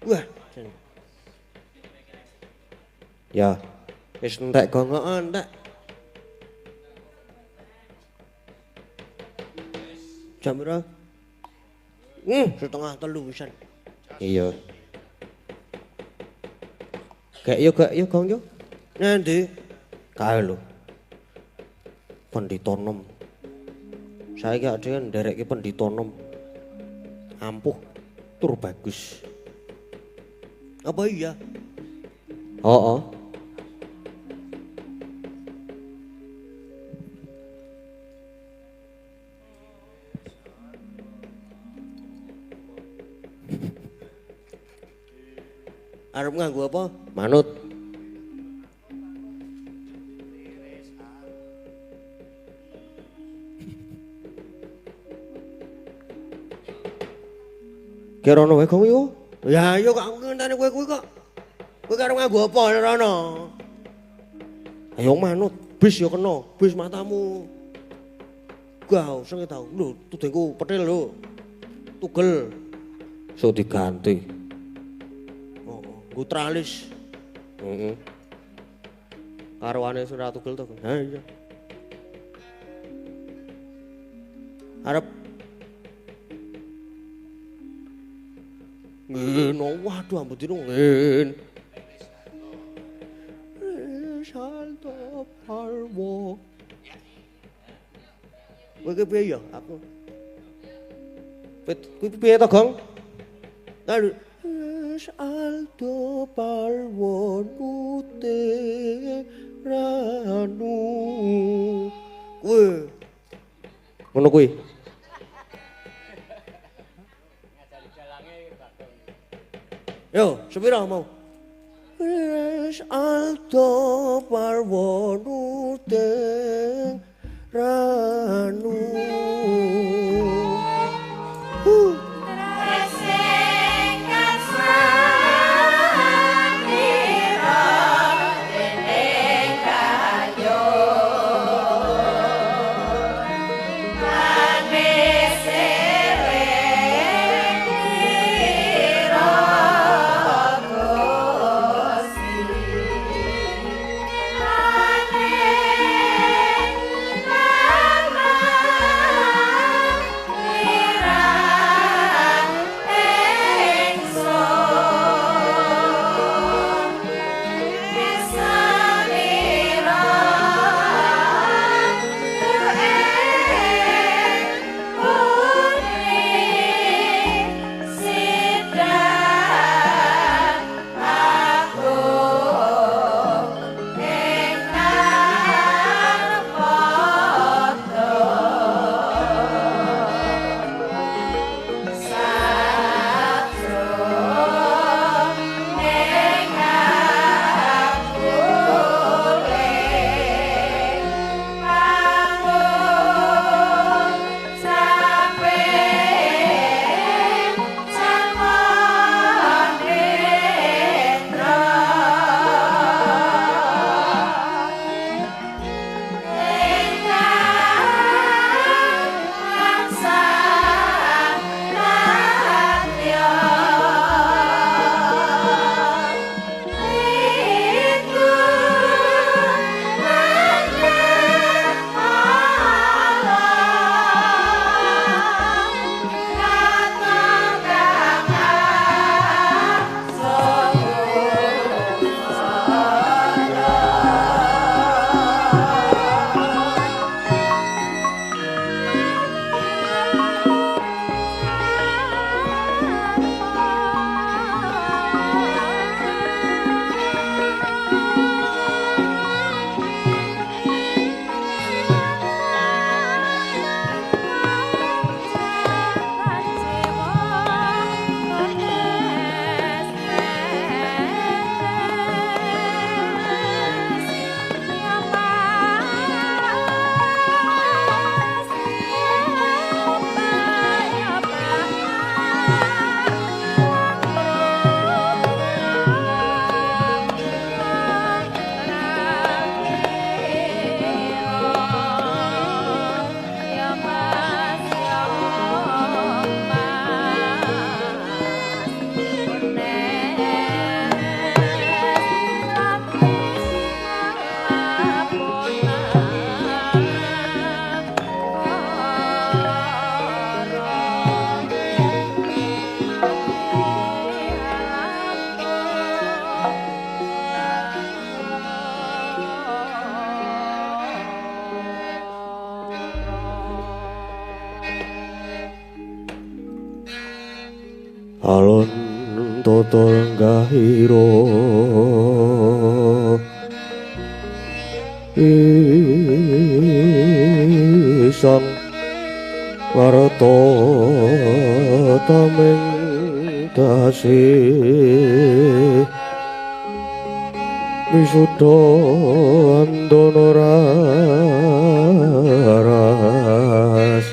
Wah. Ya. Wis entek gongokan entek. Jam pira? Setengah telu pisan. Iya. Gak yo Gong yo. Nanti kae lho. Pendhita nom. Saiki gak dhewe nderekke pendhita nom. Ampuh tur bagus. Apa iya? Oh. Arep nganggo apa? Manut. Kerono wae kok yo. Ya yo kok ngenteni kowe kuwi kok. Kowe arep nganggo apa rono? Ayo manut, bis yo kena, bis matamu. Gau sing tau. Lho, tudengku petil lho. Tugel. So diganti. Nggo tralis. Heeh. Karwane ora tugel to. Ha iya. Arep ngene, waduh ambutine ngene. Salto parwo. Kowe ki piye ya? Aku. Kuwi piye to, Gong? Aduh. Alto parwo nute ranu. Kuwi. Ngono kuwi. Yo, sepira mau? Alto parwo nute ranu. Tolgahiro Isang Warta Tameng Tasih Wisuda Andana Raras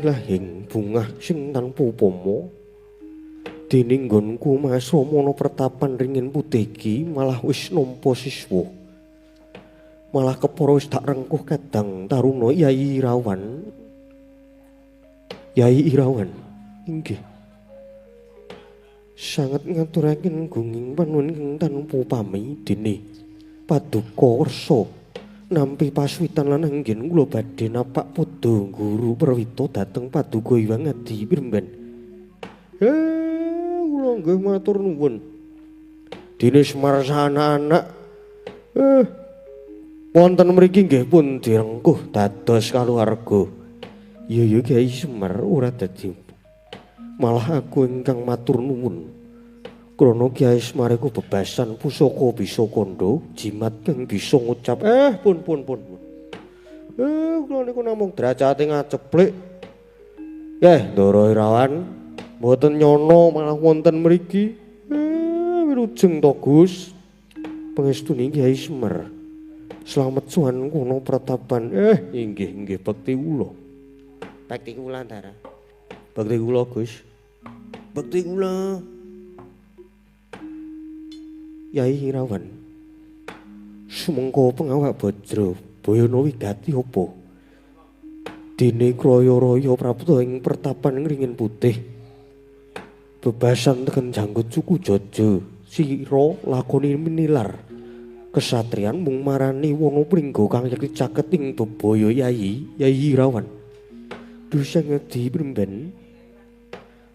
lahing bungah sing tanpa upama dening nggonku masramana pertapan ringin putih iki malah wis nampa siswa malah kepara wis tak rengkuh kadang taruna Yai Irawan inggih sanget ngaturaken gunging panuwun ingkang tanpa pami dene paduka wersa nampi paswitan lan anggen kula badhe napak padha guru perwita dhateng paduka Hyang Adi Piremban. Kula nggih matur nuwun. Dene Semar anak-anak wonten mriki nggih pun direngkuh dados kaluwarga. Ya Kyai Semar ora dadi. Malah aku ingkang matur nuwun. Krana Kyai Semar iku bebasan pusaka bisa kandha, jimat kang bisa ngucap pun. Kula niku namung derajate ngaceplik. Ndara Irawan mboten nyono malah wonten mriki. Wirujeng to Gus. Pangestune Kyai Semar. Slamet suwan kono pratapan. Inggih bekti kula. Bekti kula Ndara. Bekti kula Gus. Bekti kula. Yai Irawan sumengko pengawak Bajra Bayana wigati apa dene kraya-raya prapta ing pertapan ngringin putih bebasan teken janggut suku Jaja sira lakoni minilar kesatrian mung marani wana pringgo kang yakti caket ing bebaya Yai Irawan Dusang Adi Piremban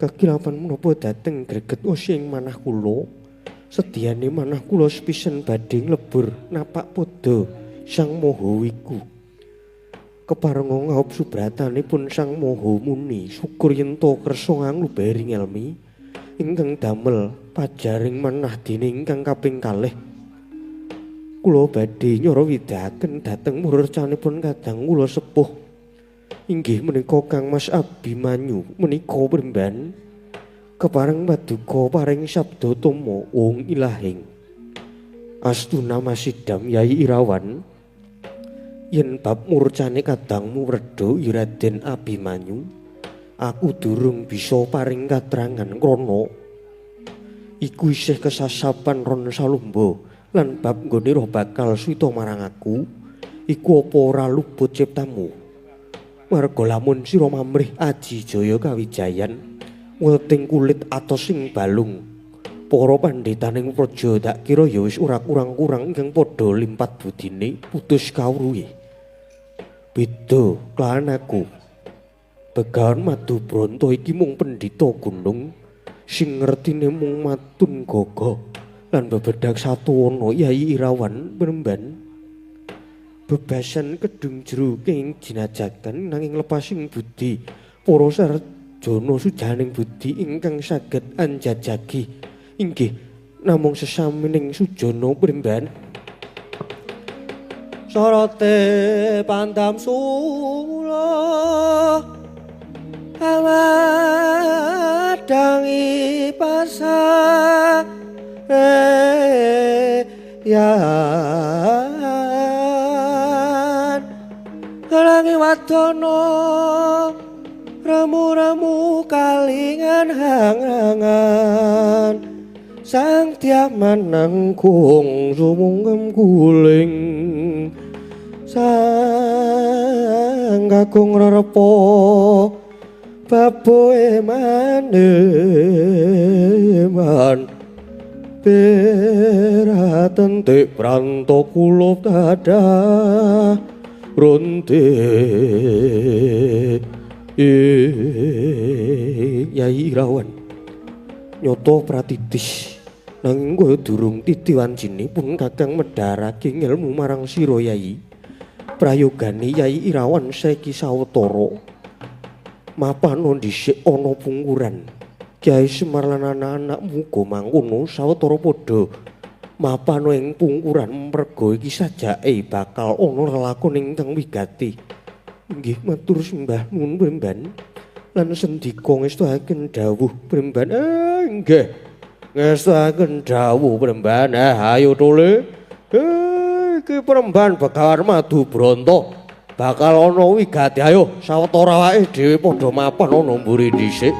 kekilapan menapa dhateng greget osing manah kula Sediane manah kula sepisan badhe nglebur napak padha Sang Maha Wiku. Keparenga ngaup subratanipun Sang Maha Muni syukur yen to kersa nglubering ngelmi ingkang damel pajaring manah dene ingkang kaping kalih. Kula badhe nyara widhaken dhateng murcanipun kadang kula sepuh. Inggih menika Kang Mas Abimanyu menika Piremban. Kepareng paduka paring sabda tama wong ilahing astuna masidham Yai Irawan yen bab murcane kadangmu wedha Raden Abimanyu aku durung bisa paring katrangan krana iku isih kesasapan ron salumba lan bab nggone roh bakal suwita marang aku iku apa ora luput ciptamu marga lamun sira mamrih aji jaya kawijayan weting kulit atos sing balung para pandhitaning praja tak kira ya wis ora kurang-kurang ingkang padha limpat budine putus kawruhe beda kelawan aku Begawan Madu Bronto iki mung pendhita gunung sing ngertine mung matun gagah lan bebedak satuwana Yai Irawan Piremban bebasan kedung jero ing jinajakan nanging lepasing budi para Jono sujaning budi ingkang saged anjajagi inggih namung sesamining Sujana Piremban Sorote pandam sula awadangi pasa yan kalangi wadana ramu-ramu kalingan hang-hangan sang tiaman nangkung sumungkem guling sang kakung rerepo baboe maneman peraten tek pranto kula dadah ronte Yai Irawan nyoto pratitis Nanging kaya durung titiwancine pun Kakang medharake ngelmu marang sira Yai. Prayogane Yai Irawan saiki sawetara. Mapana dhisik ana pungkuran. Kyai Semar lan anak-anak muga mangkono sawetara padha mapana ing pungkuran merga iki sajake bakal ana lelakon ingkang wigati. Nggih matur sembah nuwun Premban. Lan sendika ngestakaken dawuh Premban. Nggih. Ngestakaken dawuh Premban. Ayo tole. Iki Premban Begawan Madu Bronto. Bakal ana wigati. Ayo sawetara awake dhewe padha mapan ana mburi dhisik.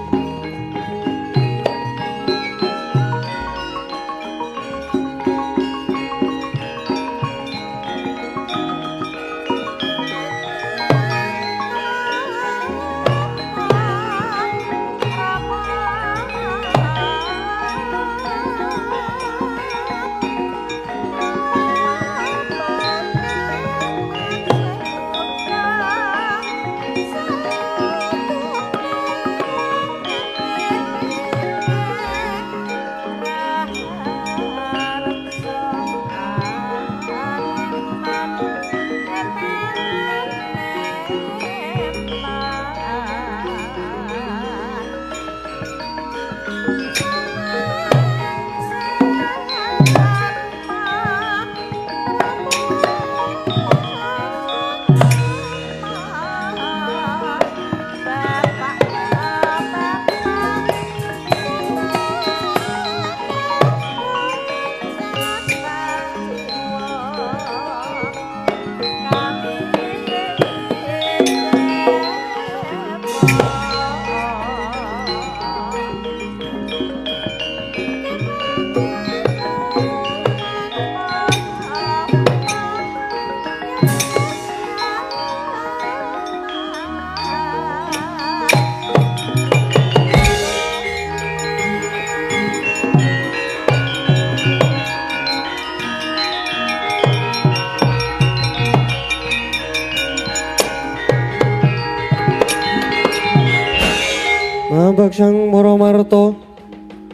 Baksang Maramarta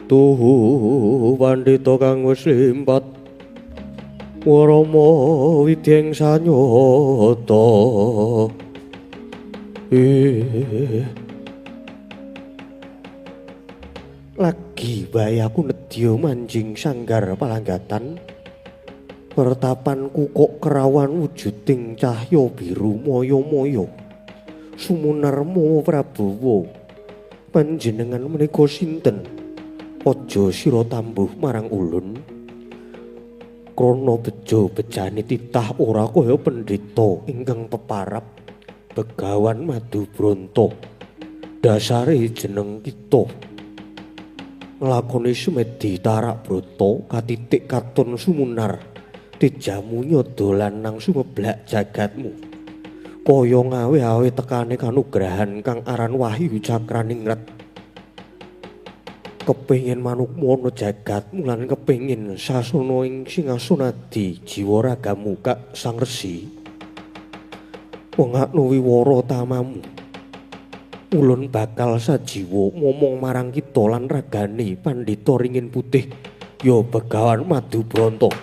tuhu pandhita kang wis limpat Warama Widyeng Sanyata lagi bae aku nedya manjing sanggar palanggatan pertapanku kok kerawan wujuding cahya biru moyo-moyo sumunarmu Prabowo panjenengan menika sinten? Aja sira tambuh marang ulun. Krana bejo bejane titah ora kaya pendhita ingkang peparap Begawan Madu Bronto. Dasare jeneng kita. Nglakoni sumedi tarak broto katitik katon sumunar. Dijamu nyodolan nang sumeblak jagatmu. Kaya ngawe-awe tekane kanugrahan kang aran Wahyu Cakraningrat. Kepengin manukmu ana jagatmu lan kepengin sasana ing singasanadi jiwa ragamu Kak Sang Resi. Wengakno wiwara tamamu. Ulun bakal sajiwa ngomong marang kita lan ragane Pandhita Ringin Putih ya Begawan Madu Bronto.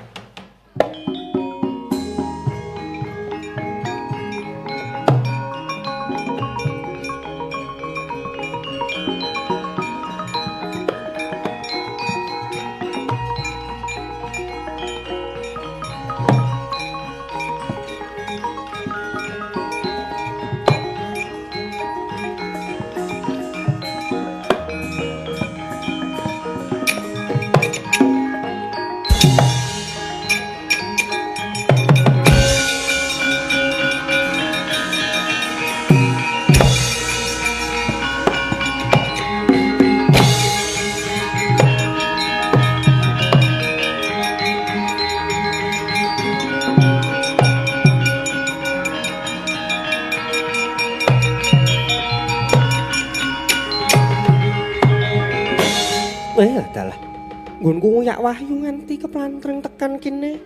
Adalah nggonku nguyak Wahyu nganti keplantreng tekan kene.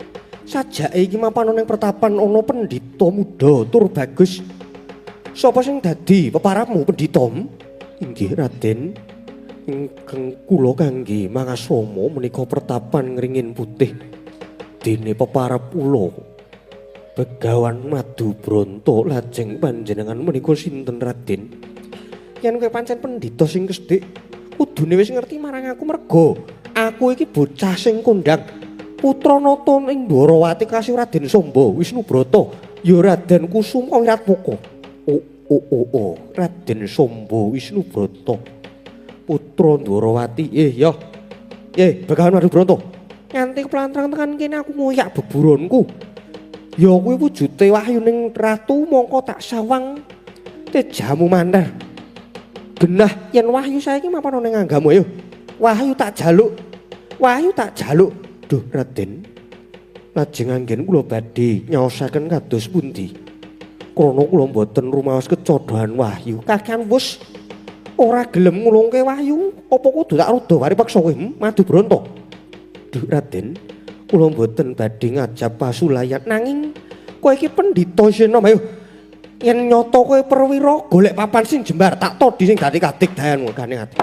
Sajake iki mapan ning pertapan ana pendhita muda tur bagus. Sapa sing dadi peparapmu pendhitam? Inggih Raden. ingkang kula kangge mangasama menika pertapan ngringin putih dene peparep kula Begawan Madu Bronto lajeng panjenengan menika sinten Raden? Yen kowe pancen pendhita sing kesthik kudune wis ngerti marang aku merga aku iki bocah sing kondang putra nata ing Dwarawati kasih Raden Samba Wisnubrata ya Raden Kusuma Wiratmoko. Oh, Raden Samba Wisnubrata putra Dwarawati. Ya. Begawan Madu Bronto. Nganti keplantang tekan kene aku ngoyak beburonku. Ya kuwi wujude wahyuning ratu mongko tak sawang tejamu mantar. Genah yen wahyu saiki mapan ning anggamu ayo. Wahyu tak jaluk. Duh Raden. Lajeng anggen kula badhe nyaosaken kados pundi? Krana kula mboten rumaos kecodhoan wahyu. Kakehan wus ora gelem ngulungke wahyu, apa kudu tak rada waripeksa kowe, Madu Bronto? Duh Raden, kula mboten badhe ngajab pasulayan nanging kowe iki pendhita Sena, ayo. Yen nyata kowe perwira golek papan sing jembar tak todi sing dadi kadigdayanmu gane ati.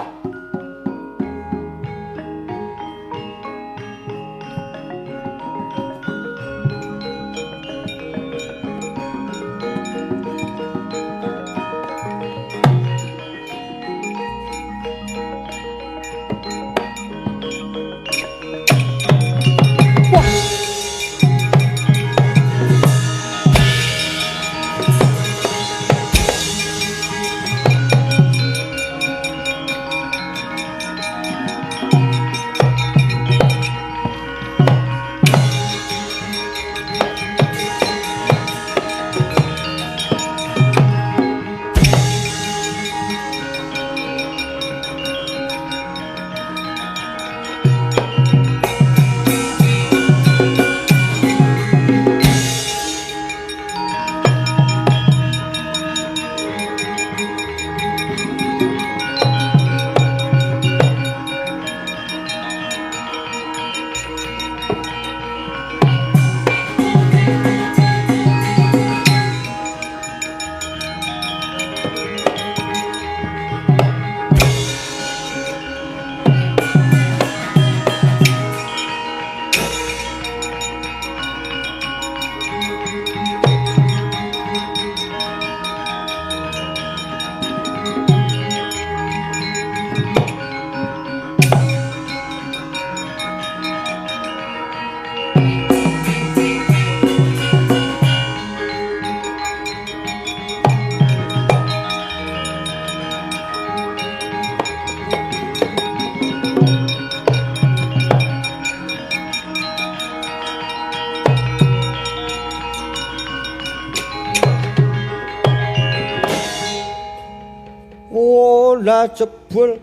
Jebul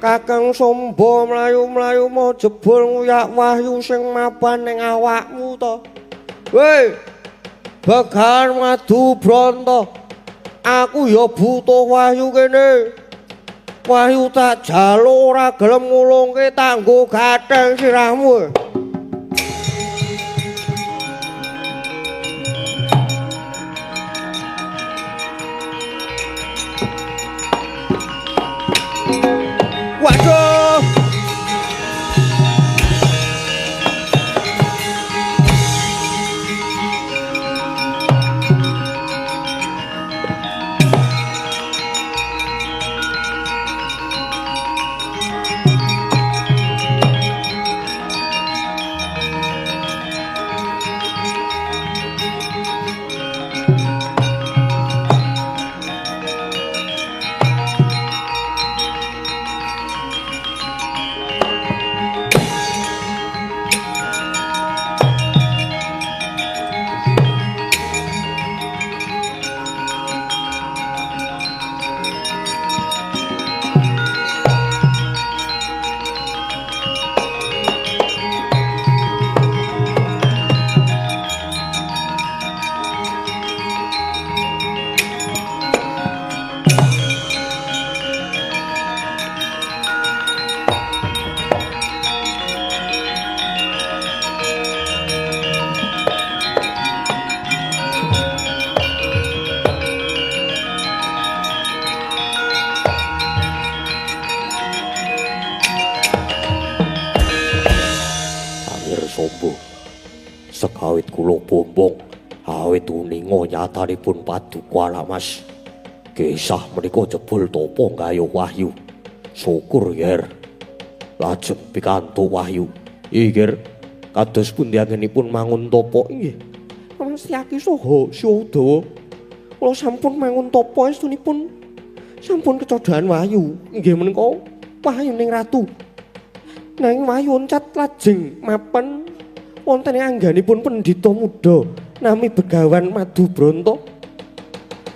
Kakang Samba mlayu-mlayu mau jebul nguyak wahyu sing mapan ning awakmu to. Weh, Begawan Madu Bronto. Aku ya butuh wahyu kene. Wahyu tak jaluk ora gelem ngulungke tak nggo gatheng sirahmu. Waduh. Mengo nyatanipun Paduka Mas. Kisah menika jebul tapa kaya wahyu. Syukur yer. Lajeng pikantuk wahyu. Inggih kados pundi anggenipun mangun tapa nggih. Paman Setyaki saha Syadawa. Kula sampun mangun tapa estunipun sampun kecodaan wahyu. Inggih menika wahyuning ratu. Nanging wahyu oncat lajeng mapen wonten angganipun pendhita muda nami Begawan Madubronto.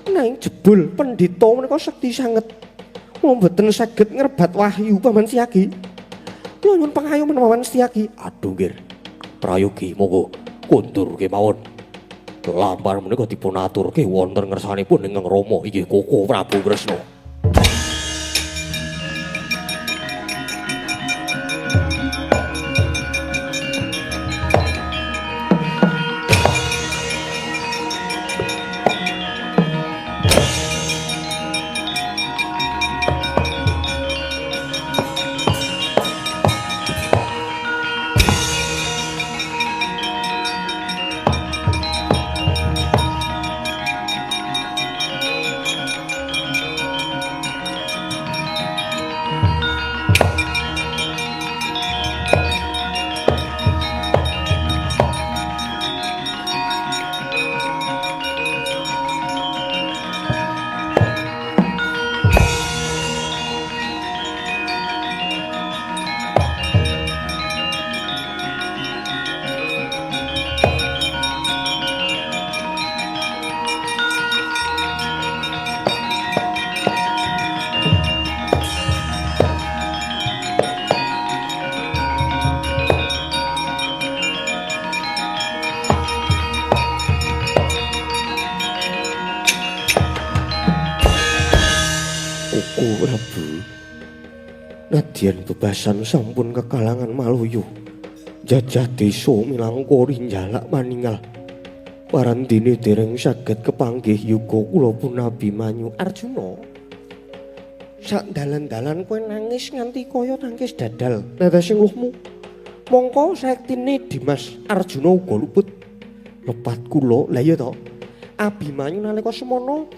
Nanging jebul pendhita menika sekti sanget. Kula mboten saged ngrebat wahyu Paman Setyaki. Kula nyuwun pangayoman Paman Setyaki. Aduh nggih. Prayogi monggo kondur kemawon. Lampar menika dipun aturke wonten ngersanipun ingkang Rama inggih Koko Prabu Kresna. Nadyan bebasan sampun kekalangan Maloyo. Jajah desa Milangkori njalak maninggal. Parandene dereng saged kepanggih yuga kula pun Abimanyu. Arjuna. Sak dalan-dalan kowe nangis nganti kaya nangis dadal. Netesing luhmu. Mongko saektine Dimas Arjuna uga luput. Lepat kula. Lah iya to. Abimanyu nalika semana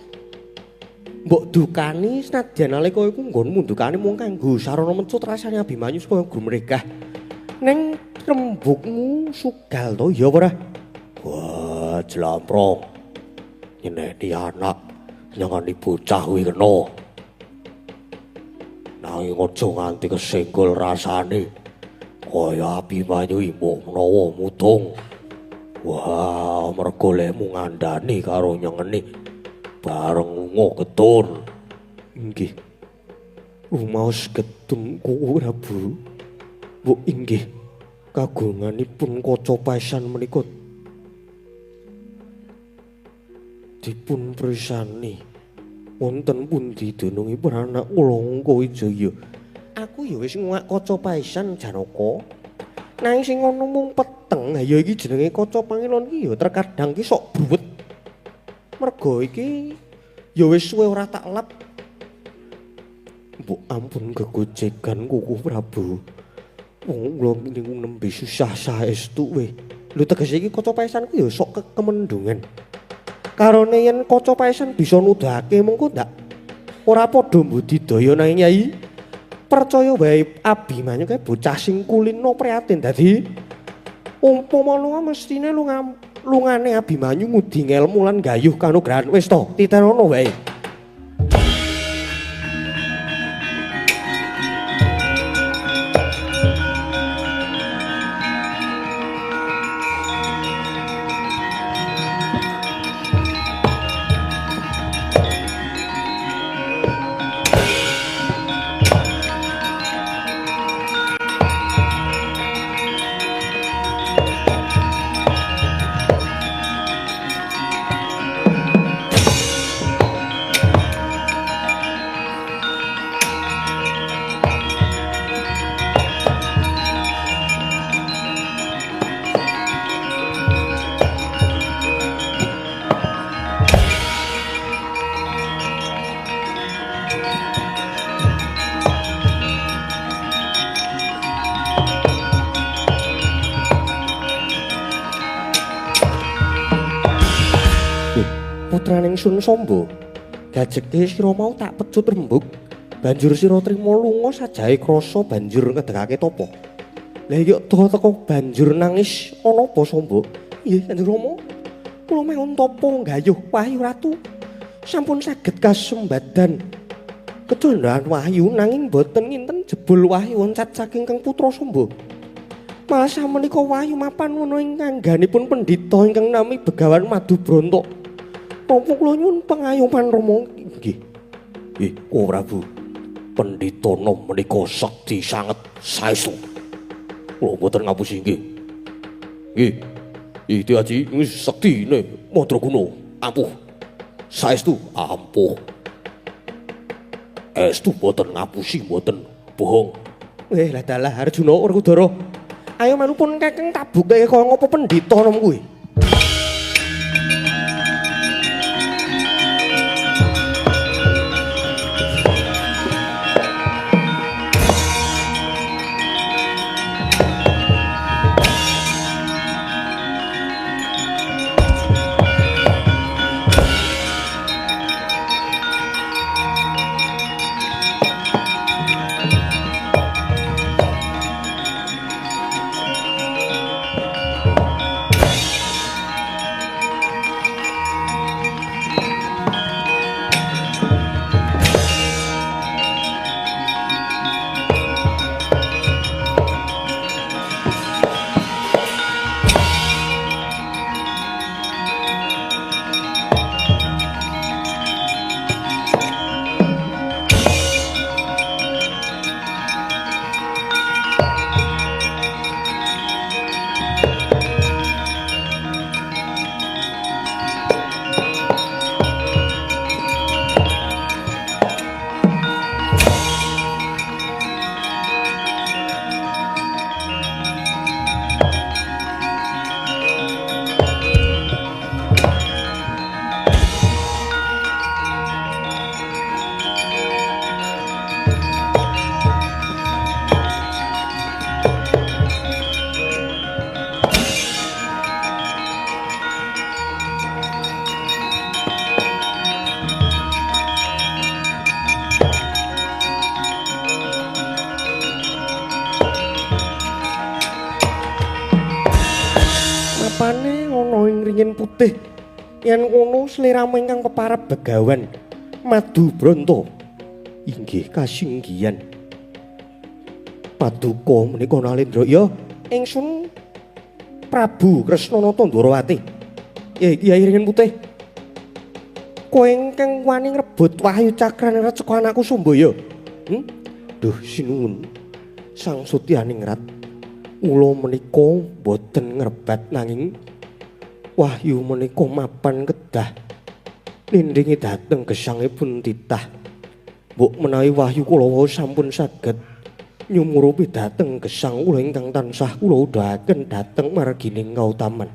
mbok dukani senadyan nalika iku nggonmu dukani mung kanggo sarana mencut rasane Abimanyu supaya gumregah. Ning rembugmu sugal to ya ora? Wah, jlamprong. Nyeneni anak nyangani bocah kuwi kena. Nanging aja nganti kesenggol rasane. Kaya Abimanyu imbok menawa mutung. Wah, mergo lekmu ngandani karo nyengeni. Bareng lunga getun. Inggih. Rumaos getun Koko Prabu. Bu inggih kagunganipun kaca paesan menika dipun prisani. Wonten pundi denungipun anak kula Wijaya? Aku ya wis nguwak kaca paesan Janaka. Nanging sing ana mung peteng. Ha ya iki jenenge kaca pangilon iki ya terkadang ki sok bruwet. Mergo iki ya wis suwe ora tak lap. Mbok ampun gegojegan Koko Prabu. Wong kula niku nembe susah saestu we. Lho tegese iki kaca paesanku ya sok kemendungan. Karone yen kaca paesan bisa nuduhake mengko ndak ora padha mbudidaya nanging Nyai. Percaya wae Abimanyu kae bocah sing kulino prihatin. Dadi umpama lunga mestine lungane Abimanyu ngudi ngelmu lan gayuh kanugrahan. Wis to, titenono wae. putraning Sun Samba. Gajeke sira mau tak pecut rembug. Banjur sira trima lunga sajahe krasa banjur ngedekake tapa. Lah iya teka banjur nangis ana apa Samba? Nggih Kanjeng Rama. Kula mehun tapa nggayuh Wahyu Ratu. Sampun saged kasembadan. Kedondohan Wahyu nanging boten nginten jebul Wahyu oncat saking Kang Putra Samba. Malah samenika Wahyu mapan ngono ing ngangganipun pendhita ingkang nami Begawan Madubronto. Napa kula nyuwun pangayoman Rama nggih. Nggih, Prabu. Pendhita nom menika sekti sanget saestu. Kula boten ngapusi nggih. Nggih. Iki aji sektine Madraguna ampuh. Saestu ampuh. Estu boten ngapusi boten bohong. Lah dalah Arjuna Werkudara. Ayo manupun Kakang tabuke kaya ngapa pendhita nom kuwi. Putih yen ngono sliramu ingkang peparep Begawan Madubronto inggih kasinggihan paduka menika Nalendra ya ingsun Prabu Kresnanata Ndrawati ya Kyai Ringin Putih kowe ingkang wani ngrebut Wahyu Cakrane Rat saka anakku Sambaya duh sinuwun Sang Sutyaning Rat kula menika boten ngrebat nanging Wahyu menika mapan kedah nindingi dhateng gesangipun titah. Mbok menawi Wahyu kula wau sampun saged nyumurupi dhateng gesang kula ingkang tansah kula udhahaken dhateng margining kautaman.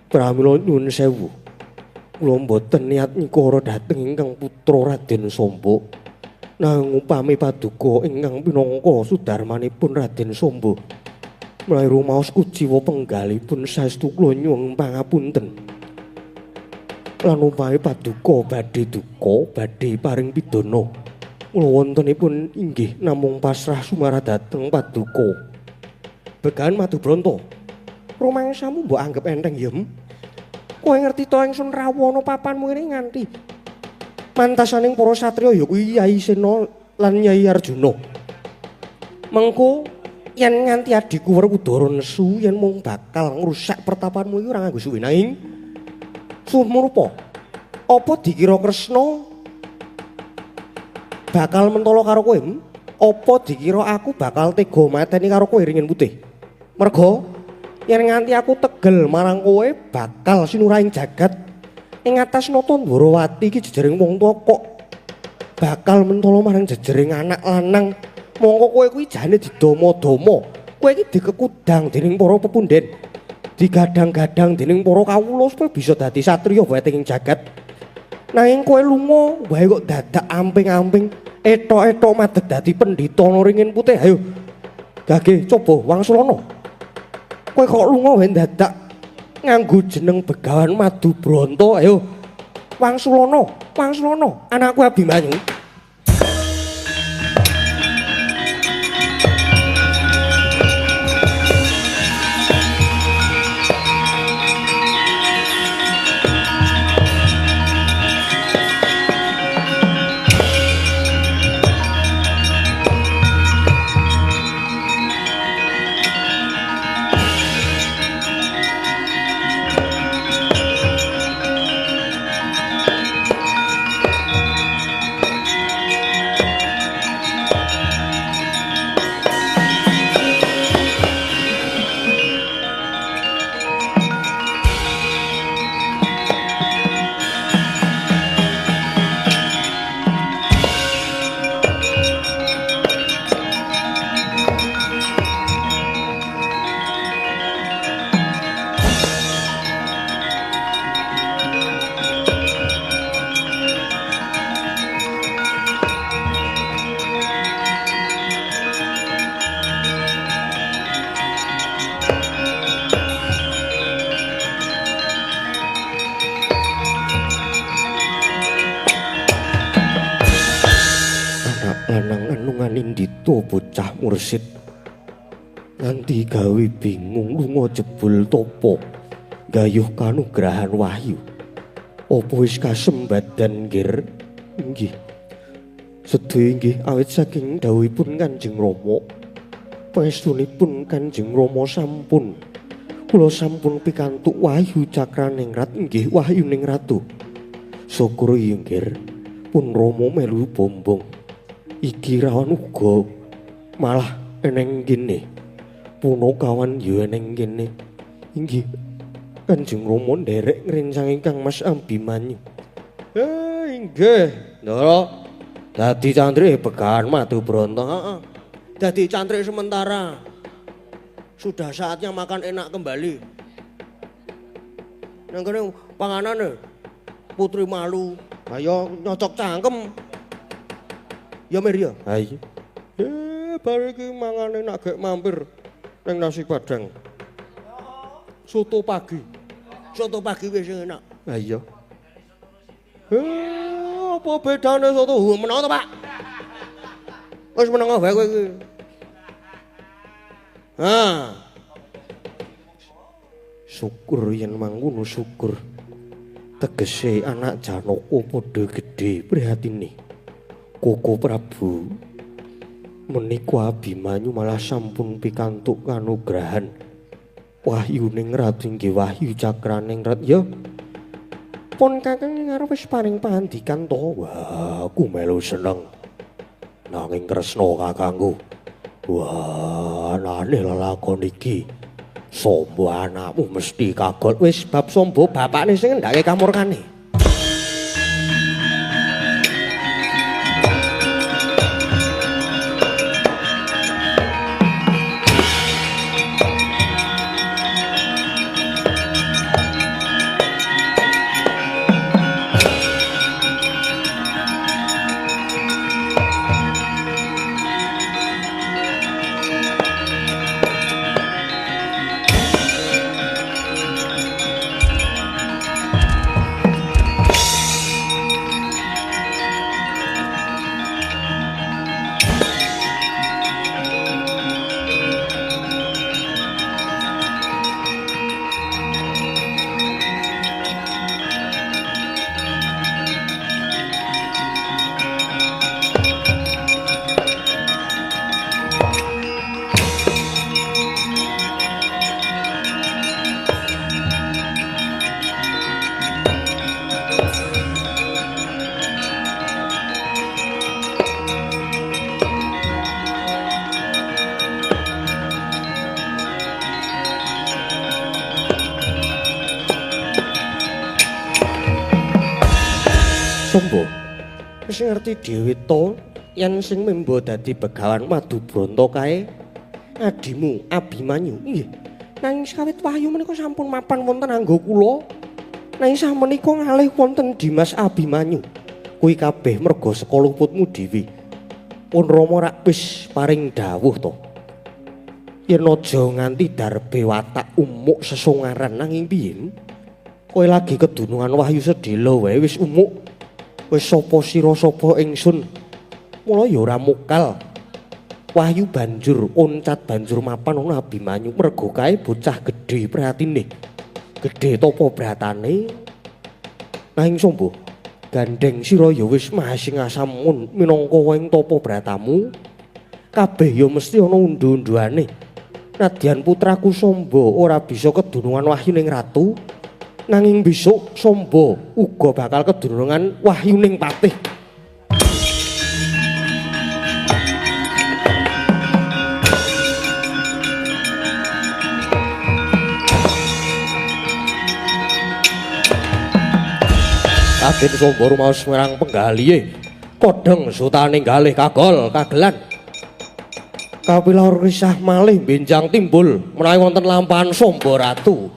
Pramila nyuwun sewu. Kula mboten niat nyikara dhateng ingkang putra Raden Samba. Nanging upami paduka ingkang pinangka sudarmanipun Raden Samba mulai rumaos kuciwa penggalipun saestu kula nyuwun pangapunten. Lan upami paduka badhe duka badhe paring pidana. Kula wontenipun inggih namung pasrah sumaradhateng paduka. Begawan Madubronto. Rumangsamu mbok anggap enteng ya. Kowe ngerti to ingsun Rawana papanmu ini nganti mantasaning para satriya ya kuwi Yai Sena lan Nyai Arjuna. Mengko yen nganti adikku Werkudara nesu yen mung bakal ngrusak pertapanmu iki ora nganggo suwe nanging sumurupa apa dikira Kresna bakal mentala karo kowe apa dikira aku bakal tega mateni karo kowe Ringin Putih merga yen nganti aku tegel marang kowe bakal sinuraing jagat ing atas nata Ndrawati iki jejering wong tuwa kok bakal mentala marang jejering anak lanang. Mongko kowe kuwi jane didomo-domo. Kowe iki dikekudang dening para pepunden. Digadang-gadang dening para kawula supaya bisa dadi satriya weteng ing jagat. Nanging kowe lunga wae kok dadak amping-amping, etok-etok madeg dadi pendhita Ringin Putih. Ayo. Gage coba wangsulana. Kowe kok lunga wae dadak nganggo jeneng Begawan Madubronto. Ayo. Wangsulana, anakku Abimanyu. Indito bocah mursid nganti gawe bingung lunga jebul topo gayuh kanugrahan wahyu apa wis kasembadan nggih nggih sedaya nggih awit saking dawuhipun Kanjeng Rama pangestunipun Kanjeng Rama sampun kula sampun pikantuk wahyu cakraningrat nggih wahyuning ratu syukur nggih pun Rama melu bombong iki rawan uga malah eneng kene punakawan ya eneng kene inggih Kanjeng Rama nderek ngrencang Kang Mas Abimanyu inggih ndara dadi cantrik Begawan Madubronto heeh dadi cantrik sementara sudah saatnya makan enak kembali nang kene panganane Putri Malu ayo nyocok cangkem ya Mir ya. Ha iya. Bar iki mangane nak gek mampir ning nasi Padang. Soto pagi. Soto pagi wis enak. Ha iya. Apa bedane soto meneng to, Pak? Wis meneng wae kowe iki. Ha. Syukur yen mangkono syukur. Tegese anak Janaka padha gedhe prihatine. Koko Prabu menika Abimanyu malah sampun pikantuk kanugrahan wahyuning ratu inggih wahyu cakraning rat ya pun kakang ngarep wis paring pangandikan to wah aku melu seneng nanging tresna kakangku wah anane lelakon iki sombo anakmu mesti kagol wis bab sombo bapakne sing ngendhake kamurkane Sombo wis ngerti dhewe to yen sing membo dadi Begawan Madubronto kae adimu Abimanyu nggih nanging sawit wahyu menika sampun mapan wonten anggo kula nanging samenika ngalih wonten Dimas Abimanyu kuwi kabeh merga saka luputmu dhewe pun Rama rak wis paring dawuh to yen aja nganti darbe watak umuk sesungaran nanging piye Kowe lagi kedunungan Wahyu sedhela wae wis umuk. Wis sapa sira sapa ingsun. Mula ya ora mokal. Wahyu banjur oncat banjur mapan ana Abimanyu merga kae bocah gedhe prihatine. Gedhe tapa bratane. Nanging sombo gandeng sira ya wis mahasing asamun minangka wing tapa bratamu. Kabeh ya mesti ana undu-unduane. Nadyan putraku Samba ora bisa kedunungan Wahyu ning ratu, nanging besok Samba uga bakal kedunungan Wahyu ning patih. Raden Samba rumaos marang penggalihe, kodheng sutane galih kagol kagelan. Kapilar risah malih benjang timbul menawi wonten lampahan Samba ratu.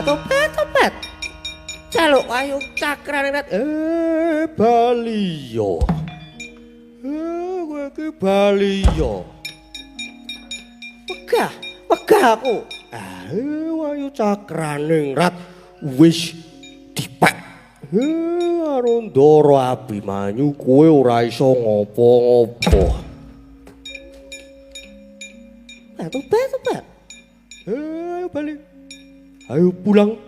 Topet. Jaluk Wahyu cakrane rat. Baliya. Kowe iki baliya. Wegah aku. Wahyu cakrane rat wis dipek. Karo Ndara Abimanyu kowe ora iso ngopo-ngopo. Topet. Ayo bali. Ayo pulang,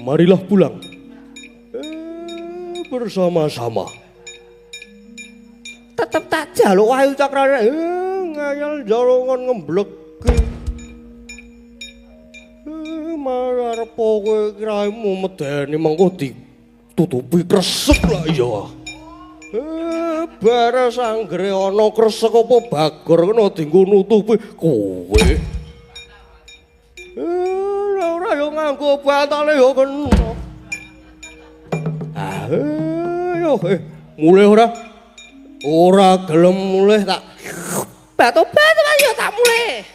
marilah pulang bersama-sama. Tetep tak jaluk Wahyu cakrane ngayal jalungan ngemblek. Marep kowe kiraimu medeni mengko ditutupi kresek lah ya. Bares anggere ana kresek apa bagor kena dienggo nutupi kowe. Ora yo nganggo batale yo kena. Ayo mulih ora? Ora gelem mulih tak batu-batu yo tak mulih.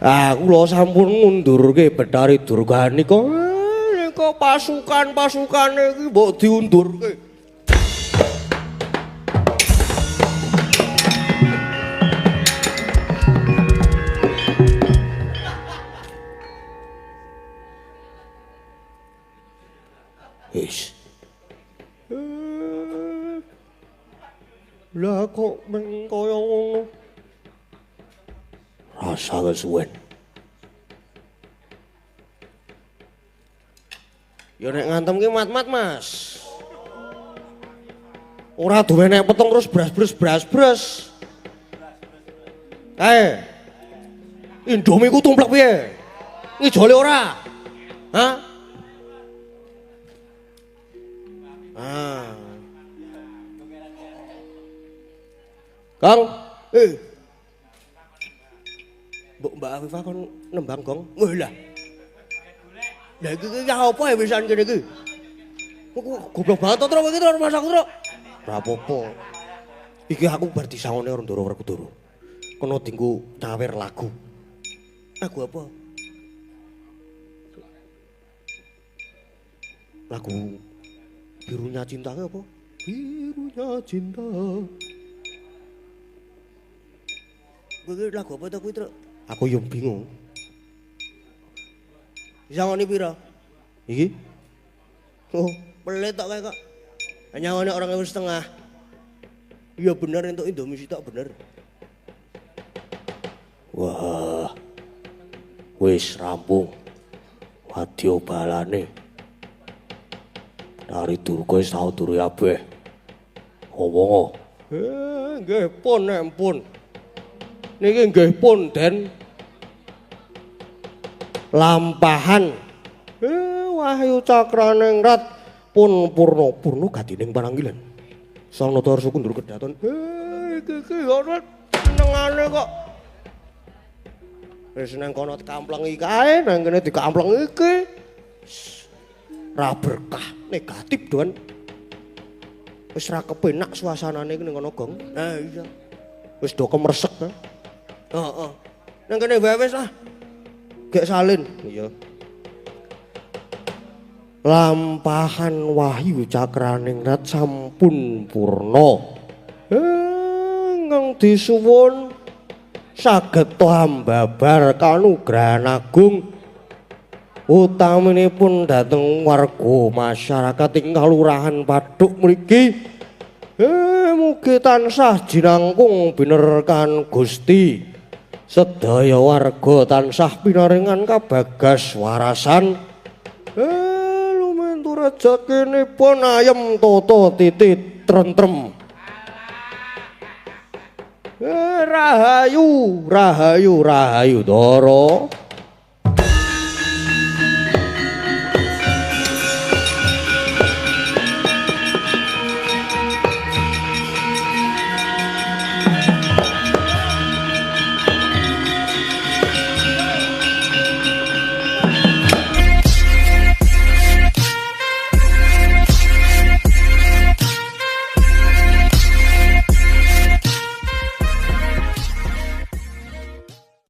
Aku lho sampun ngundurke Bathari Durgani kok pasukan-pasukane iki mbok diundurke. Wis. Lah kok men kaya ngono. Rasa kesuwen. Ya nek ngantem ki mat-mat, Mas. Ora duwe nek peteng terus bras-bras. Indomie ku tumplek piye? Ngijole ora? Hah? Kang, Mbak Afifah kon nembang gong. Wah lah. Lah iki ya apa ya wisan kene iki? Kok goblok banget to Tru iki Tru masak Tru. Ora apa-apa. Iki aku bar disangone karo Ndara Werkudara. Kono dinggo cawer lagu. Lagu apa? Lagu Birunya Cinta apa? birunya cinta. Kowe lagu apa ta kuwi, Truk? Aku yo bingung. Sangone pira? Iki? Oh, pelit tok kae kok. Nyangone 2.500. Iya bener entuk Indomie sitok bener. Wah. Wis rampung. Wadya balane. Dari durga wis tau turu kabeh. Ngomong. Nggih pun nek pun. Niki nggih pun Den. Lampahan. Wahyu Cakraning Rat pun purna gadining pananggilan. Sang Nata Arsa kundur kedaton. Iki ora senengane kok. Wis nang kono dikamplengi kae, nang kene dikamplengi iki. Ra berkah, negatif, Don. Wis ra kepenak suasanane ning kono, Gong. Nah iya. Wis do kemresek ta. Heeh. Nang kene wae wis lah. Gek salin. Iya. Lampahan Wahyu Cakraning Rat sampun purna. Ingkang disuwun saged ambabar kanugrahan agung utaminipun dhateng warga masyarakat ing Kalurahan Paduk mriki. Mugi tansah jinangkung binerkan Gusti. Sedaya warga tansah pinaringan kabagas warasan. Rezekinipun ayem tata titit tentrem. Rahayu, rahayu, rahayu Dara.